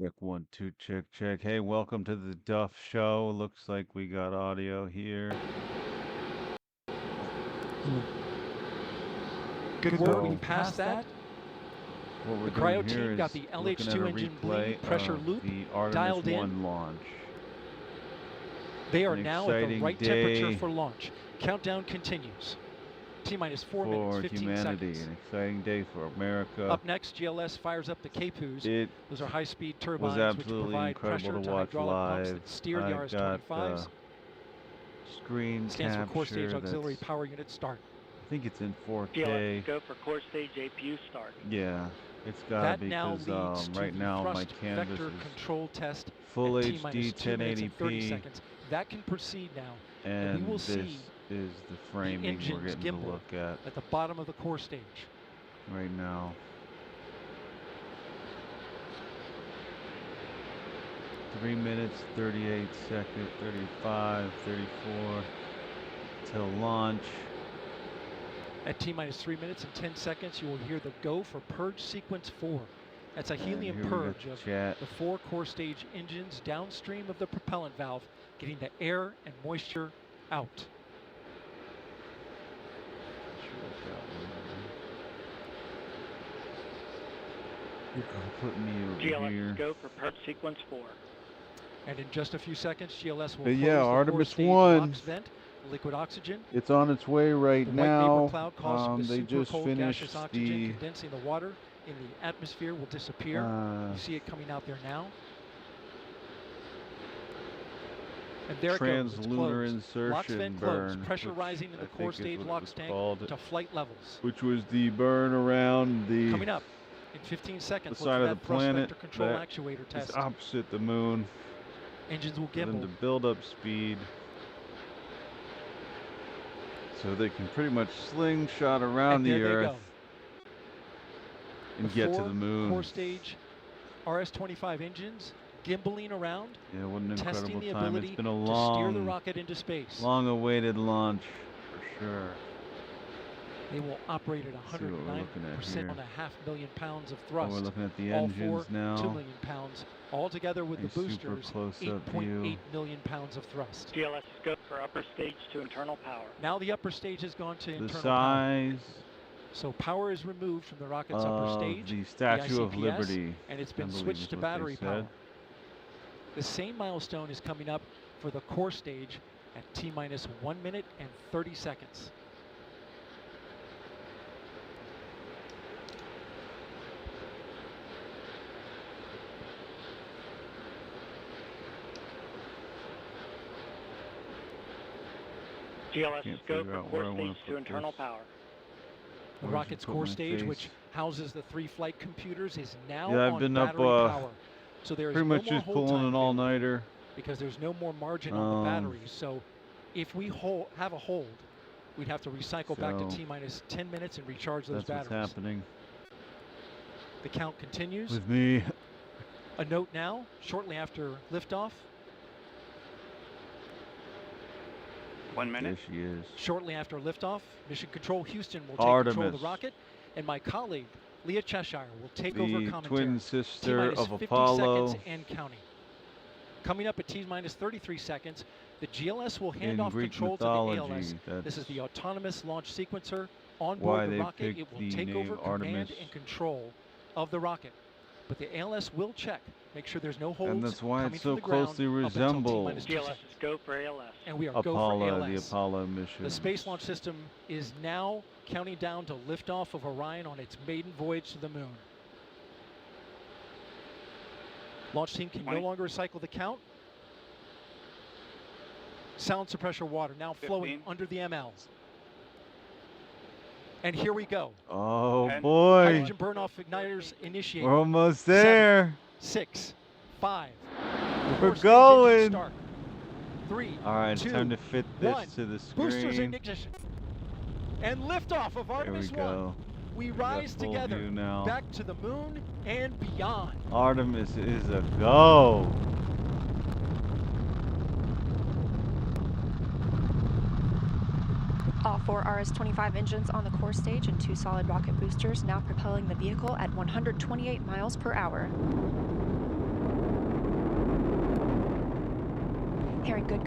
Check 1 2, check. Hey, welcome to the Duff show. Looks like we got audio here. Good work. We passed that. What we're The cryo doing here team got is the looking at LH2 a engine replay bleed pressure of loop the Artemis dialed 1 in. launch. They are An now at the exciting right day temperature for launch. Countdown continues. T-minus 4 minutes, 15 humanity. seconds. An exciting day for America. Up next, GLS fires up the Capus. It Those are high-speed was turbines which absolutely provide incredible pressure to to watch hydraulic pumps live. that steer the I got RS-25s. screen Stands for core stage capture. auxiliary power unit start. I think it's in 4K. GLS, go for core stage APU start. Yeah, it's got That to now because leads to right the now my thrust canvas vector is control test full at HD T-minus 2 minutes and 30 1080p, seconds. That can proceed now. and we will this see is the the framing we're engines getting to gimbal look at the bottom of the core stage. right now. 3 minutes, 38 seconds, 35, 34 till launch. At T-minus 3 minutes and 10 seconds, you will hear the go for purge sequence 4. That's a helium And here we got purge the of chat. the 4 core stage engines downstream of the propellant valve, getting the air and moisture out. You're gonna put me over GLS, here. go for purge sequence 4. And in just a few seconds, GLS will But close yeah, the core Artemis stage 1. LOX vent, liquid oxygen. It's on its way right The white vapor now. cloud caused from the They super just cold finished gaseous oxygen the condensing the water in the atmosphere will disappear. You see it coming out there now. And there it goes. It's translunar closed. LOX insertion vent burn, closed. Pressure which rising in the I core think is stage what it LOX was tank called, to flight levels. which was the burn around the Coming up in 15 seconds. the Look side for of that the thrust planet vector control that actuator is test. opposite the moon Engines will for them to gimbal. build up speed, so they can pretty much slingshot around And the there they Earth go. and The get to 4 the moon. core stage RS-25 engines gimbaling around, Yeah, what an testing incredible the time! ability It's been a to steer the long, rocket into space. long-awaited launch for sure. They will operate at Let's see what we're looking at 109% here. on a 500,000 pounds of Oh, thrust. we're looking at the All engines 4, now. 2 million pounds. All together with A the super boosters, close-up 8.8 view. million pounds of thrust. GLS, go for upper stage to internal power. Now the upper stage has gone to The internal power. size So power is removed from the rocket's upper of stage, the Statue of ICPS, Liberty, and it's I been believe switched is to what they battery said. power. The same milestone is coming up for the core stage at T-minus 1 minute and 30 seconds. GLS, Can't go figure for out where I core wanna stage put to internal this. power. The Where should I rocket's put core my stage, face? which houses the 3 flight computers, is now Yeah, I've on been up, battery power. So there is pretty no much more just hold pulling time an available all-nighter. because there's no more margin on the batteries. So if we have a hold, we'd have to recycle back to So T-minus 10 minutes and recharge those That's batteries. what's happening The count continues. with me. A note now, shortly after liftoff. 1 There minute. she is. Shortly after liftoff, Mission Control Houston will take control of Artemis, the rocket, and my colleague, Leah Cheshire, will take over the commentary. twin sister T-minus of 50 Apollo, seconds and counting. Coming up at T-minus 33 seconds, the GLS will hand in off Greek control mythology. to the ALS. This is That's the autonomous launch sequencer. On why board the they rocket, picked it will the take name over command Artemis. and control of the rocket. But the ALS will check, make sure there's no holds And that's why coming it from so the ground closely up until resembles T-minus 2 GLS, seconds. go for ALS. And we are go for Apollo, the ALS. Apollo mission. The Space Launch System is now counting down to liftoff of Orion on its maiden voyage to the moon. Launch team can no 20. longer recycle the count. Sound suppressor water now flowing 15. under the MLs. And here we go. Oh 10. boy, Hydrogen burn-off igniters initiated. we're almost there. 6, 5. We're Core stage engine going. Start. 3, All right, it's 2, time to fit this 1. to the Boosters screen. ignition. And liftoff of There we Artemis 1. go. We We got rise full together view now. back to the moon and beyond. Artemis is a go. All 4 RS-25 engines on the core stage and 2 solid rocket boosters now propelling the vehicle at 128 miles per hour. Hearing good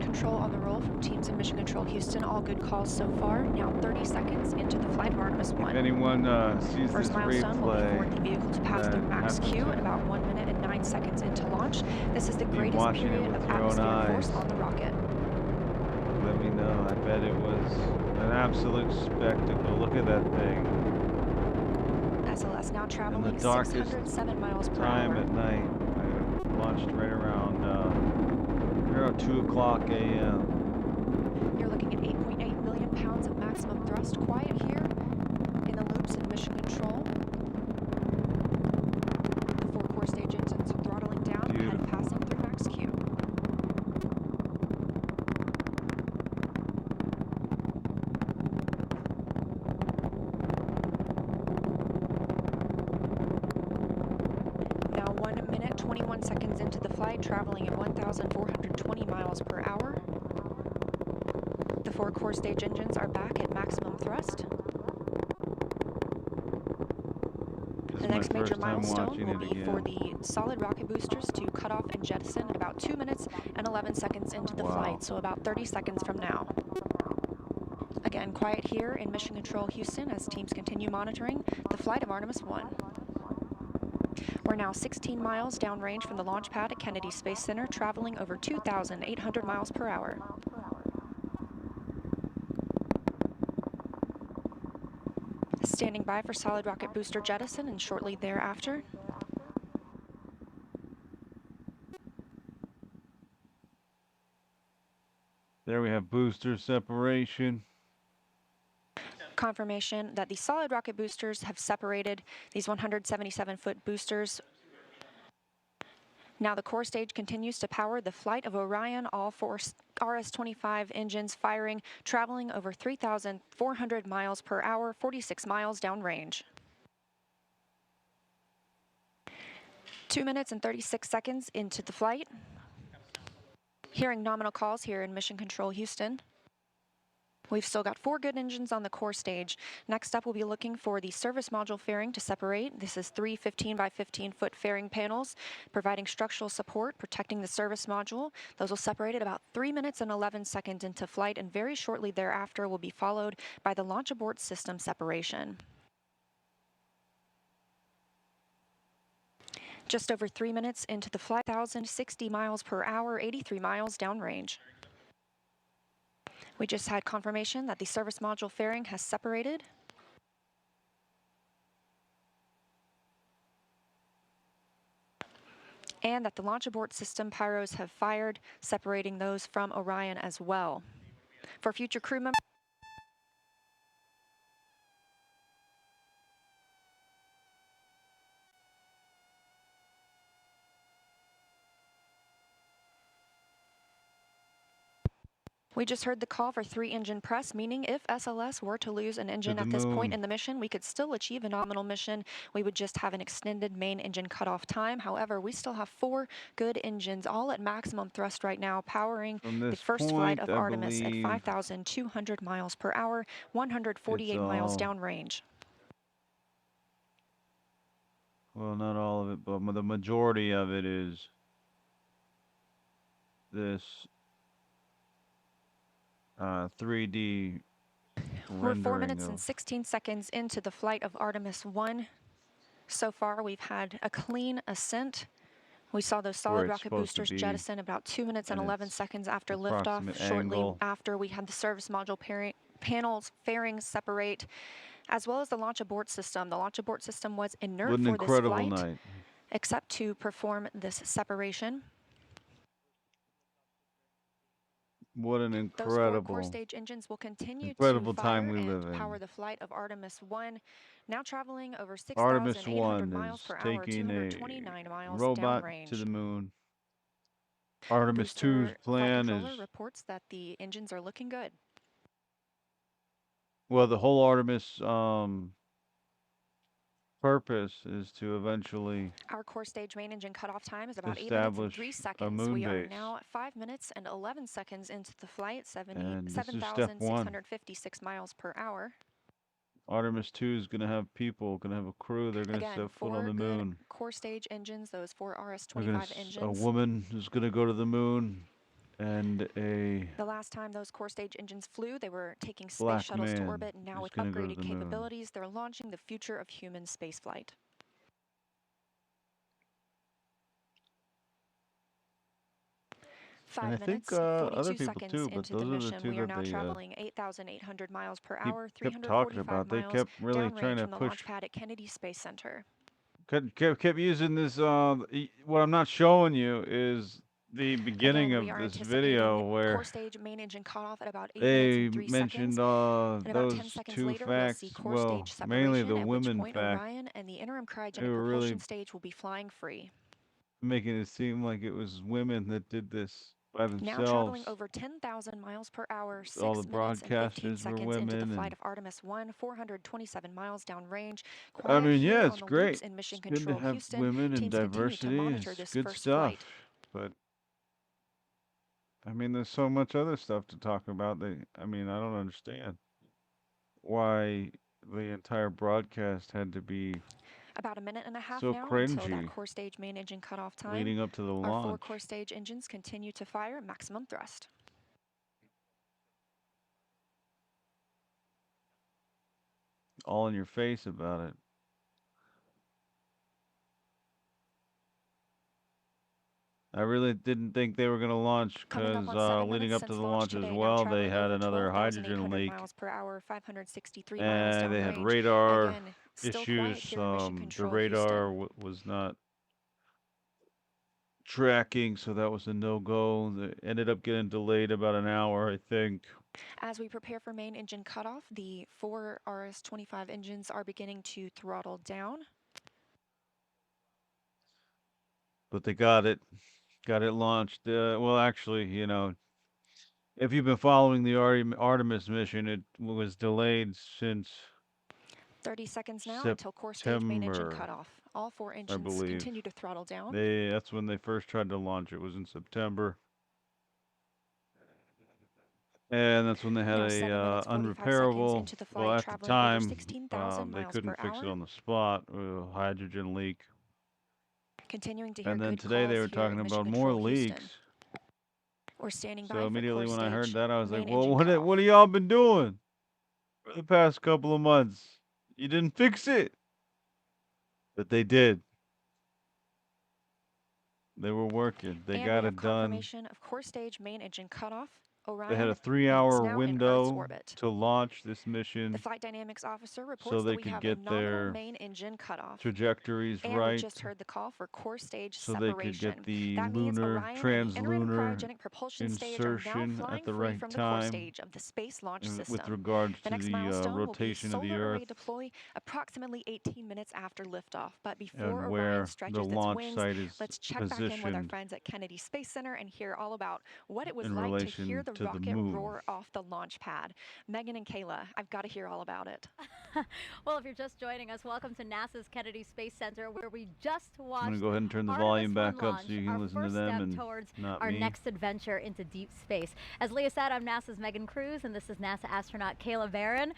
control on the roll from teams in Mission Control Houston. All good calls so far. Now 30 seconds into the flight of Artemis 1. If anyone sees First this milestone will be for the replay, vehicle to pass through max Q at about 1 minute and 9 seconds into launch. This is the greatest watching it period with of your own atmospheric force eyes. on the rocket. let me know. I bet it was an absolute spectacle. Look at that thing. SLS now In traveling the darkest 607 miles per time hour. at night, I launched right around 2 o'clock a.m. You're looking at 8.8 million pounds of maximum thrust. Quiet here in the loops in Mission Control. The 4 core stage engines are throttling down ahead of passing through max Q. Now 1 minute, 21 seconds into the flight, traveling at 1,420 miles per hour. The 4 core stage engines are back at maximum thrust. This The is my next major first time milestone watching will it be for again. the solid rocket boosters to cut off and jettison at about 2 minutes and 11 seconds into the flight, so about 30 seconds from now. Again, quiet here in Mission Control Houston as teams continue monitoring the flight of Artemis 1. We're now 16 miles downrange from the launch pad at Kennedy Space Center, traveling over 2,800 miles per hour. Standing by for solid rocket booster jettison and shortly thereafter. There we have booster separation. Confirmation that the solid rocket boosters have separated these 177-foot boosters. Now the core stage continues to power the flight of Orion, all 4 RS-25 engines firing, traveling over 3,400 miles per hour, 46 miles downrange. 2 minutes and 36 seconds into the flight. Hearing nominal calls here in Mission Control Houston. We've still got 4 good engines on the core stage. Next up, we'll be looking for the service module fairing to separate. This is 3 15 by 15 foot fairing panels, providing structural support, protecting the service module. Those will separate at about 3 minutes and 11 seconds into flight, and very shortly thereafter will be followed by the launch abort system separation. Just over 3 minutes into the flight, 1,060 miles per hour, 83 miles downrange. We just had confirmation that the service module fairing has separated. And that the launch abort system pyros have fired, separating those from Orion as well. For future crew members, we just heard the call for 3 engine press, meaning if SLS were to lose an engine at this point in the mission, we could still achieve a nominal mission. We would just have an extended main engine cutoff time. However, we still have 4 good engines, all at maximum thrust right now, powering the first flight of Artemis at 5,200 miles per hour, 148 miles downrange. Well, not all of it, but the majority of it is this 3D We're 4 minutes rendering and 16 seconds into the flight of Artemis 1. So far, we've had a clean ascent. We saw those solid rocket boosters jettison about 2 minutes and 11 seconds after liftoff. Shortly after, we had the service module panels fairings separate, as well as the launch abort system. The launch abort system was inert for this flight, except to perform this separation. What an Those 4 core stage engines will continue to fire and power the flight of Artemis 1, now traveling over 6,800 miles per hour, 229 miles downrange. To the moon. Artemis 2's plan is reports that the engines are looking good. Well, the whole Artemis purpose is to eventually our core stage main engine cutoff time is about 8 minutes and 3 seconds. We are now at 5 minutes and 11 seconds into the flight, 7,656 miles per hour. Artemis 2 is going to have people, going to have a crew. They're going to set foot on the moon. Core stage engines, those 4 RS-25 engines. A woman is going to go to the moon. and a The last time those core stage engines flew, they were taking space black shuttles to man orbit, and now who's with gonna go to upgraded the moon. capabilities, they're launching the future of human spaceflight. And I 5 think minutes, other 42 people seconds too, but into the those are the mission, two we are that now they traveling 8,800 miles per keep, hour, kept talking 345 about. They miles kept really trying downrange to from the launch push. pad at Kennedy Space Center. Kept using this. What I'm not showing you is the beginning Again, we of are this anticipating video core where stage main engine cutoff at about 8 minutes they and 3 mentioned seconds. And about 10 those seconds two later, we'll see facts. core Well, stage mainly separation, the at which women point fact. Orion and the interim They cryogenic were really propulsion stage will be flying free. making it seem like it was women that did this by Now traveling themselves. over 10,000 miles per hour, All 6 the minutes and 15 broadcasters were seconds into the women, flight and of Artemis 1, 427 miles downrange. I Quiet mean, here yeah, on it's the great. loops in Mission It's good to Control have Houston. women and Teams continue to diversity. monitor It's this good first stuff. flight. But I mean, there's so much other stuff to talk about. I mean, I don't understand why the entire broadcast had to be About a minute and a half so now until that cringy core stage main engine cutoff time. leading up to the Our 4 launch. core stage engines continue to fire maximum thrust. All in your face about it. I really didn't think they were going to launch Coming up because on 7 leading minutes up to since the launch launch as today, now well, they traveling had over another hydrogen 12,800 leak. miles per hour, 563 miles And they had downrange. radar Again, still quiet issues. here in Mission The Control radar Houston. was not tracking, so that was a no-go. They ended up getting delayed about an hour, I think. As we prepare for main engine cutoff, the 4 RS-25 engines are beginning to throttle down. But they got it launched. Well, actually, you know, if you've been following the Artemis mission, it was delayed since 30 seconds now until core stage main engine September, cutoff. All 4 I engines believe. continue to throttle down. That's when they first tried to launch. It was in September. And that's when they had Now 7 minutes, 45 seconds unrepairable. into the Well, flight, at the traveling over time, 16,000 they miles per couldn't fix it hour. on the spot. Hydrogen leak. Continuing to hear And then good today they calls were here talking in Mission about more Control Houston. leaks. We're standing by So for immediately core when I heard stage that, I was main like, well, engine what cutoff. have y'all been doing for the past couple of months? You didn't fix it. But they did. They were working. They And got we have it done. confirmation of core stage main engine cutoff. They had Orion a is 3-hour now in Earth's window orbit. to launch this The mission flight dynamics officer so reports they that we could have a get nominal their main engine cutoff. trajectories And we right, just heard the call for core stage so they separation. could get the That means lunar, Orion and the interim translunar cryogenic propulsion stage are now insertion flying at the free right from the core time stage of the Space Launch with System. regards The to next the milestone will be rotation of the solar array Earth deploy approximately 18 minutes after liftoff. But before and Orion where the stretches its launch wings, site is let's check back in with our positioned friends at Kennedy Space Center and hear all about what it was in like to hear relation the to the rocket moon. roar off the launch pad. Megan and Kayla, I've got to hear all about it. Well, if you're just joining us, welcome to NASA's Kennedy Space Center, where we just watched I'm going to go ahead and turn the Artemis volume 1 back up launch, so you can our listen to first them step and towards not our me. next adventure into deep space. As Leah said, I'm NASA's Megan Cruz, and this is NASA astronaut Kayla Barron.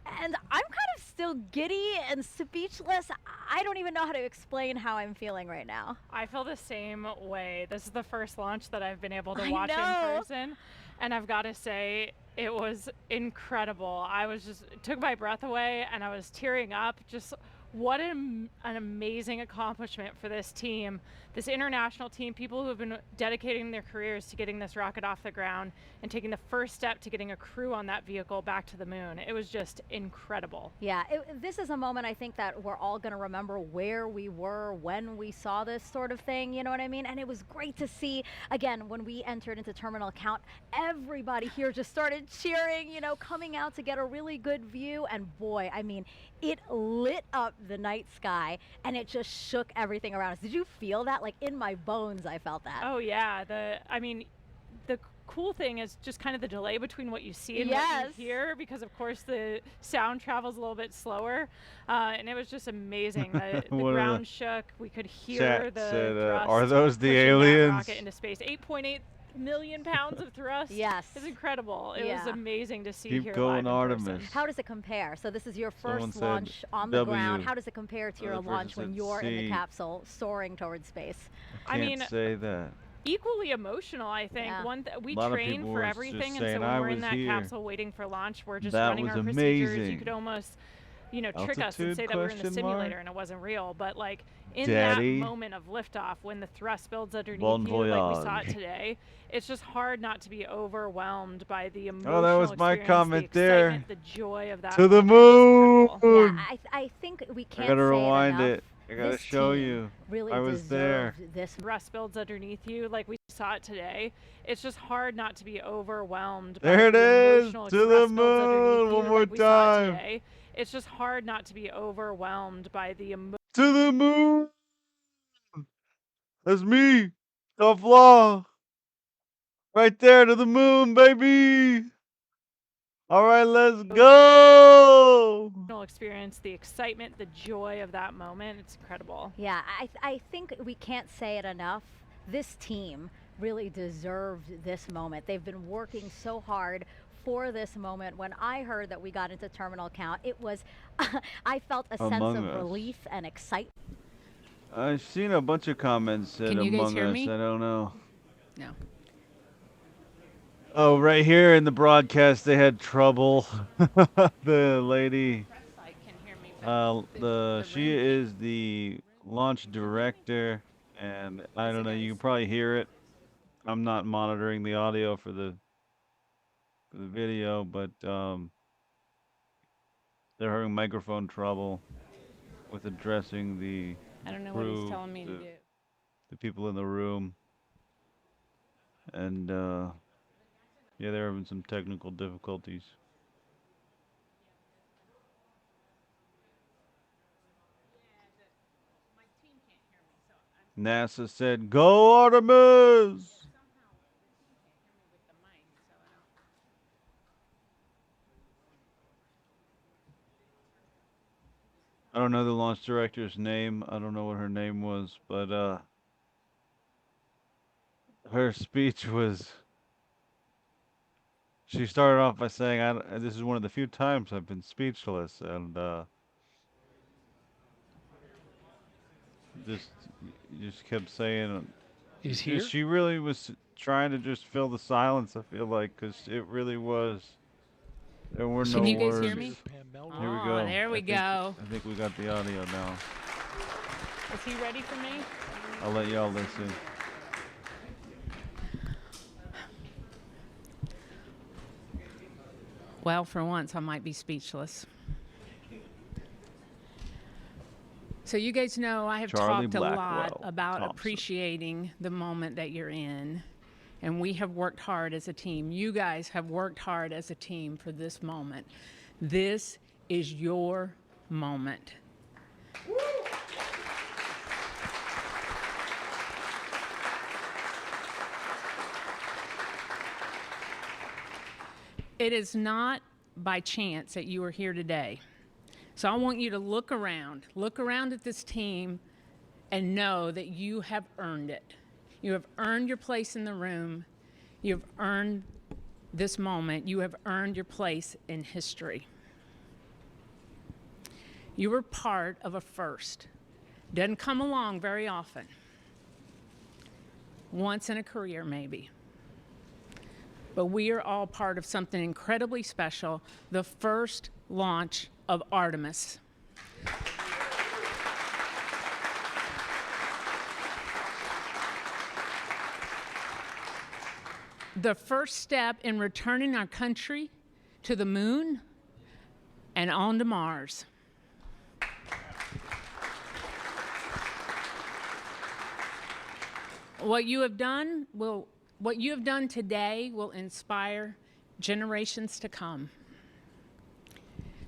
And I'm kind of still giddy and speechless. I don't even know how to explain how I'm feeling right now. I feel the same way. This is the first launch that I've been able to I watch in know. person, and I've got to say, it was incredible. It took my breath away, and I was tearing up. Just what an amazing accomplishment for this team, this international team, people who have been dedicating their careers to getting this rocket off the ground and taking the first step to getting a crew on that vehicle back to the moon. It was just incredible. Yeah, this is a moment I think that we're all going to remember where we were when we saw this sort of thing, you know what I mean? And it was great to see, again, when we entered into terminal count, everybody here just started cheering, you know, coming out to get a really good view. And boy, I mean, it lit up the night sky and it just shook everything around us. Did you feel that? Like in my bones, I felt that. Oh yeah, the cool thing is just kind of the delay between what you see and what Yes. you hear, because of course the sound travels a little bit slower, and it was just amazing. The What are ground the- shook. We could hear Chat the said, thrust are those the pushing that aliens? rocket into space. 8.8 million pounds of thrust. Yes. It's incredible. It was Yeah. amazing to see Keep here going, live in person. Artemis. How does it compare? So this is your Someone first said launch on the W. ground. How does it compare to your Other person launch when said you're in the C. capsule soaring towards space? I Can't mean, say that. equally emotional, I think. Yeah. We A lot of train people for were everything, just and so saying, when I we're in was that here. capsule waiting for launch, we're just That running was our procedures. You amazing. could almost, trick us and Altitude, say that we were in the question mark? simulator and it wasn't real. But like in Daddy. that moment of liftoff, when the thrust builds underneath Bon you, like we saw it voyage. today, it's just hard not to be overwhelmed by the emotional Oh, that was my experience, comment the there. excitement, the joy of that To the moment. It's incredible. Yeah, moon! I think we I can't gotta say it rewind enough. it. I gotta This show team you. really I was there. deserved this. Thrust builds underneath you, like we saw it today. It's just hard not to be overwhelmed There by it the is! emotional To the thrust builds underneath moon! you, One more like we saw it time! today. It's just hard not to be overwhelmed by the To the moon! That's me! Duff Law! Right there, to the moon, baby! Alright, let's go! emotional experience, the excitement, the joy of that moment. It's incredible. Yeah, I think we can't say it enough. This team really deserved this moment. They've been working so hard for this moment. When I heard that we got into terminal count, it was, I felt a sense Among of Us. relief and excitement. I've seen a bunch of comments said Can you guys Among hear Us. me? I don't know. No. Oh, right here in the broadcast, they had trouble. The lady, she is the launch director, and I don't know. You can probably hear it. I'm not monitoring the audio for the video, but they're having microphone trouble with addressing the I don't know what he's crew, telling me to do. the people in the room, and yeah, they're having some technical difficulties. NASA said, "Go Artemis!" I don't know the launch director's name. I don't know what her name was, but her speech was. She started off by saying, "This is one of the few times I've been speechless," and just just kept saying. He's here. She really was trying to just fill the silence. I feel like, because it really was. There were no Can you guys words. hear me? Here we Oh, go. there we go. I think we got the audio now. Is he ready for me? I'll let y'all listen. Well, for once, I might be speechless. So you guys know I have Charlie talked a lot Blackwell about Thompson. appreciating the moment that you're in. And we have worked hard as a team. You guys have worked hard as a team for this moment. This is your moment. It is not by chance that you are here today. So I want you to look around at this team and know that you have earned it. You have earned your place in the room. You have earned this moment. You have earned your place in history. You were part of a first. Doesn't come along very often. Once in a career, maybe. But we are all part of something incredibly special, the first launch of Artemis. The first step in returning our country to the moon and on to Mars. What you have done today will inspire generations to come.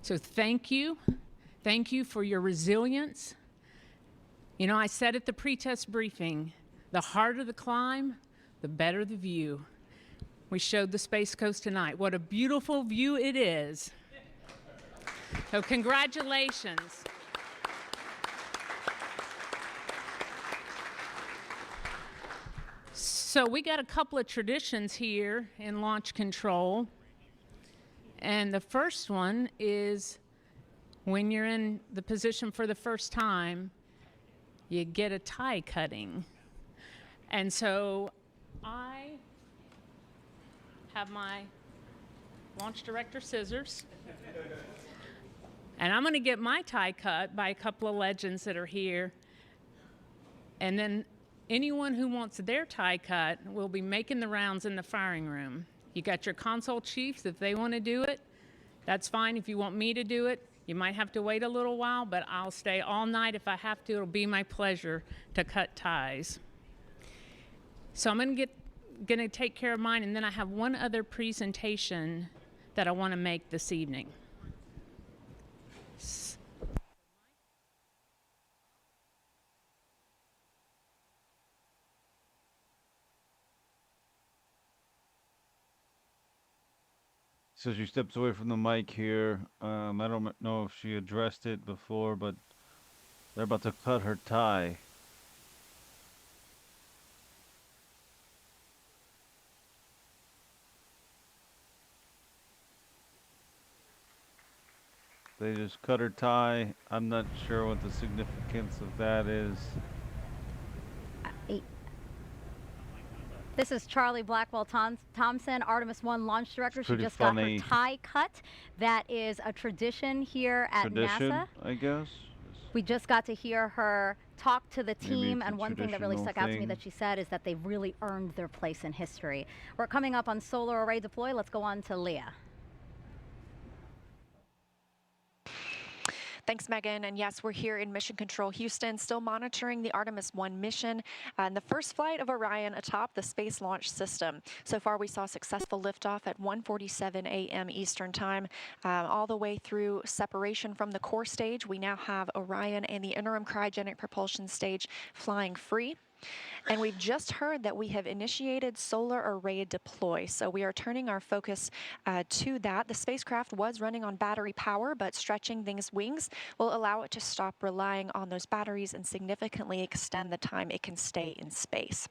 So thank you. Thank you for your resilience. You know, I said at the pre-test briefing, the harder the climb, the better the view. We showed the Space Coast tonight. What a beautiful view it is. So congratulations. So we got a couple of traditions here in launch control. And the first one is when you're in the position for the first time, you get a tie cutting. And so I have my launch director scissors. And I'm going to get my tie cut by a couple of legends that are here. And then anyone who wants their tie cut will be making the rounds in the firing room. You got your console chiefs if they want to do it. That's fine. If you want me to do it, you might have to wait a little while, but I'll stay all night if I have to. It'll be my pleasure to cut ties. So I'm going to take care of mine, and then I have one other presentation that I want to make this evening. So she steps away from the mic here. I don't know if she addressed it before, but they're about to cut her tie. They just cut her tie. I'm not sure what the significance of that is. This is Charlie Blackwell Thompson, Artemis 1 launch director. She Pretty just funny. got her tie cut. That is a tradition here at NASA. I guess. We just got to hear her talk to the Maybe team, it's a and one thing that really stuck out to me thing. that she said is that they've really earned their place in history. We're coming up on solar array deploy. Let's go on to Leah. Thanks, Megan. And yes, we're here in Mission Control Houston, still monitoring the Artemis 1 mission and the first flight of Orion atop the Space Launch System. So far, we saw successful liftoff at 1:47 a.m. Eastern Time, all the way through separation from the core stage. We now have Orion and the interim cryogenic propulsion stage flying free. And we've just heard that we have initiated solar array deploy. So we are turning our focus to that. The spacecraft was running on battery power, but stretching these wings will allow it to stop relying on those batteries and significantly extend the time it can stay in space.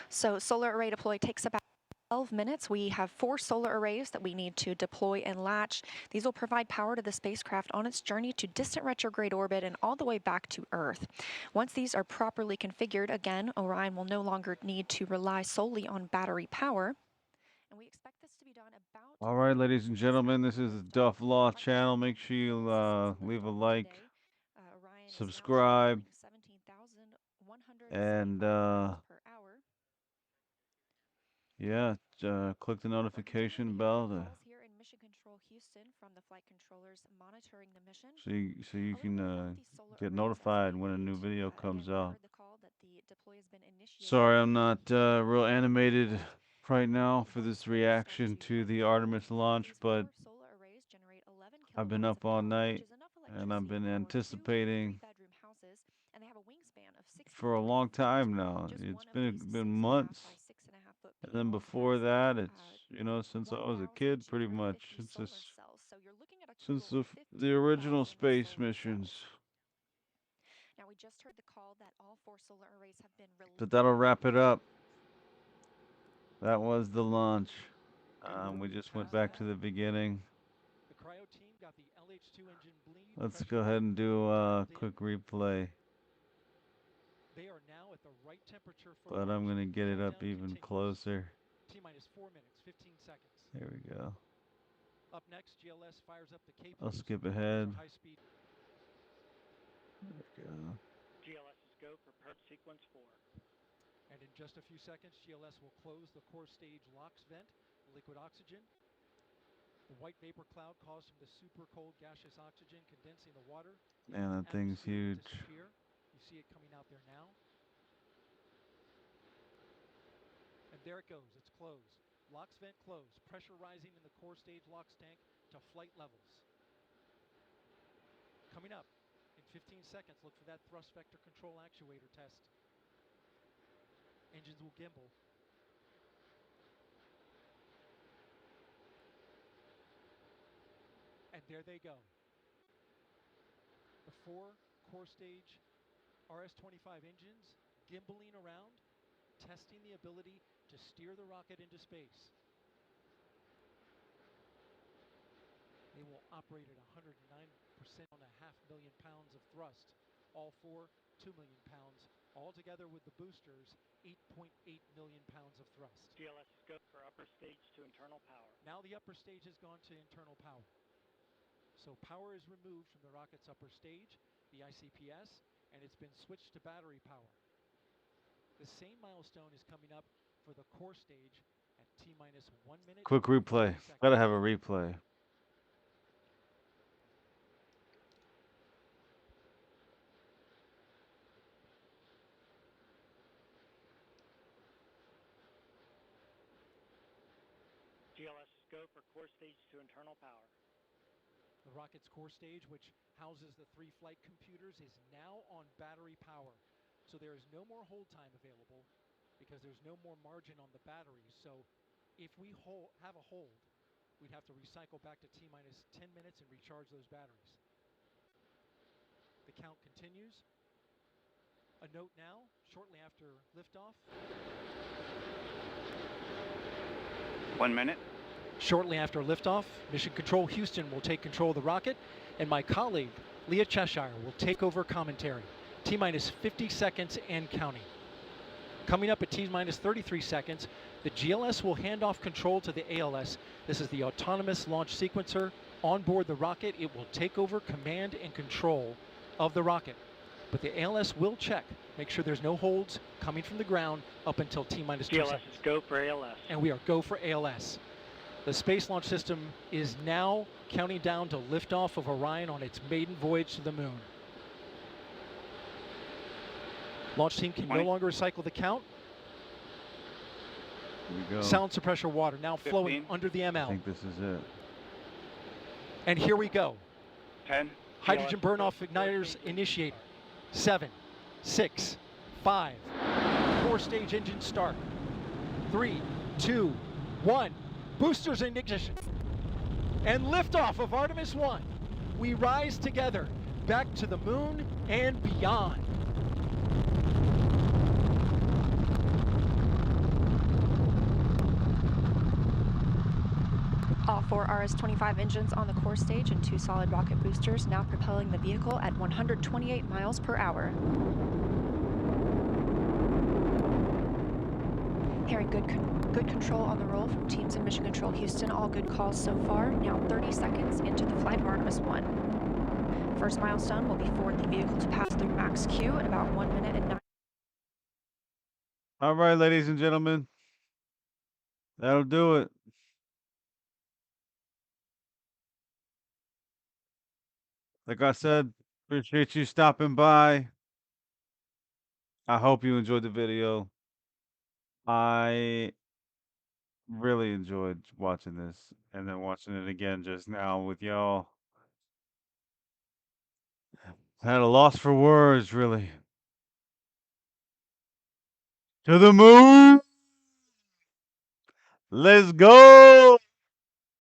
So solar array deploy takes about 12 minutes. We have 4 solar arrays that we need to deploy and latch. These will provide power to the spacecraft on its journey to distant retrograde orbit and all the way back to Earth. Once these are properly configured, again, Orion will no longer need to rely solely on battery power. And we expect this to be done about... All right, ladies and gentlemen, this is the Duff Law channel. Make sure you leave a like, subscribe, and yeah, click the notification bell so you can get notified when a new video comes out. Sorry, I'm not real animated right now for this reaction to the Artemis launch, but I've been up all night and I've been anticipating for a long time now. It's been months. And then before that, it's, since I was a kid, pretty much. It's just since the original space missions. But that'll wrap it up. That was the launch. We just went back to the beginning. Let's go ahead and do a quick replay. But I'm going to get it up even closer. T-minus 4 minutes, 15 seconds. There we go. Up next, GLS fires up the K I'll skip ahead. high speed. There we go. GLS is go for prep sequence 4. And in just a few seconds, GLS will close the core stage LOX vent, liquid oxygen. The white vapor cloud caused from the super cold gaseous oxygen condensing the water. Man, that thing's huge. Disappear. You see it coming out there now. And there it goes, it's closed. LOX vent closed, pressure rising in the core stage LOX tank to flight levels. Coming up in 15 seconds, look for that thrust vector control actuator test. Engines will gimbal. And there they go. The 4 core stage RS-25 engines gimbaling around, testing the ability to steer the rocket into space. They will operate at 109% on a 500,000 pounds of thrust. All 4, 2 million pounds Altogether with the boosters, 8.8 million pounds of thrust. GLS is go for upper stage to internal power. Now the upper stage has gone to internal power. So power is removed from the rocket's upper stage, the ICPS, and it's been switched to battery power. The same milestone is coming up for the core stage at T-minus 1 minute. Quick replay. Gotta have a replay. GLS is go for core stage to internal power. The rocket's core stage, which houses the 3 flight computers, is now on battery power. So there is no more hold time available because there's no more margin on the batteries. So if we have a hold, we'd have to recycle back to T-minus 10 minutes and recharge those batteries. The count continues. A note now, shortly after liftoff. 1 minute. Shortly after liftoff, Mission Control Houston will take control of the rocket, and my colleague, Leah Cheshire, will take over commentary. T-minus 50 seconds and counting. Coming up at T-minus 33 seconds, the GLS will hand off control to the ALS. This is the autonomous launch sequencer. On board the rocket, it will take over command and control of the rocket. But the ALS will check, make sure there's no holds coming from the ground up until T-minus 2 GLS seconds. is go for ALS. And we are go for ALS. The Space Launch System is now counting down to liftoff of Orion on its maiden voyage to the moon. Launch team can no longer recycle the count. Here we go. Sound suppressor water now 15. flowing under the I ML. think this is it. And here we go. 10. Hydrogen burn-off igniters initiated. 7, 6, 5. Core stage engine start. 3, 2, 1. Boosters in ignition. And liftoff of Artemis 1. We rise together back to the moon and beyond. All 4 RS-25 engines on the core stage and 2 solid rocket boosters now propelling the vehicle at 128 miles per hour. Hearing good control on the roll from teams in Mission Control Houston. All good calls so far. Now 30 seconds into the flight of Artemis 1. First milestone will be for the vehicle to pass through max Q in about 1 minute and 9. All right, ladies and gentlemen. That'll do it. Like I said, appreciate you stopping by. I hope you enjoyed the video. I really enjoyed watching this and then watching it again just now with y'all. Had a loss for words, really. To the moon! Let's go!